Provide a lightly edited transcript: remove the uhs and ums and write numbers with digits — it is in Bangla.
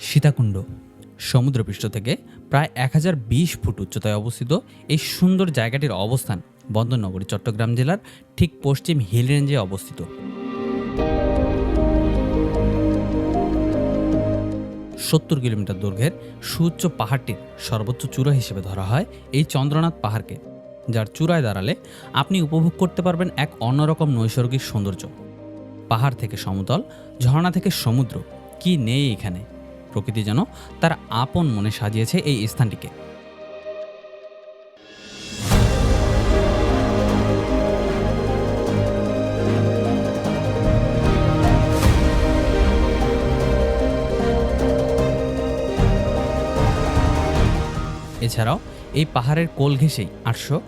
সীতাকুণ্ড সমুদ্রপৃষ্ঠ থেকে প্রায় 1020 ফুট উচ্চতায় অবস্থিত এই সুন্দর জায়গাটির অবস্থান বন্দরনগরী চট্টগ্রাম জেলার ঠিক পশ্চিম হিল রেঞ্জে অবস্থিত। 70 কিলোমিটার দৈর্ঘ্যের সুউচ্চ পাহাড়টির সর্বোচ্চ চূড়া হিসেবে ধরা হয় এই চন্দ্রনাথ পাহাড়কে, যার চূড়ায় দাঁড়ালে আপনি উপভোগ করতে পারবেন এক অন্যরকম নৈসর্গিক সৌন্দর্য। পাহাড় থেকে সমতল, ঝর্ণা থেকে সমুদ্র, কি নেই এখানে! প্রকৃতি যেন তার আপন মনে সাজিয়েছে এই স্থানটিকে। এছাড়াও এই পাহাড়ের কোল ঘেঁষেই 800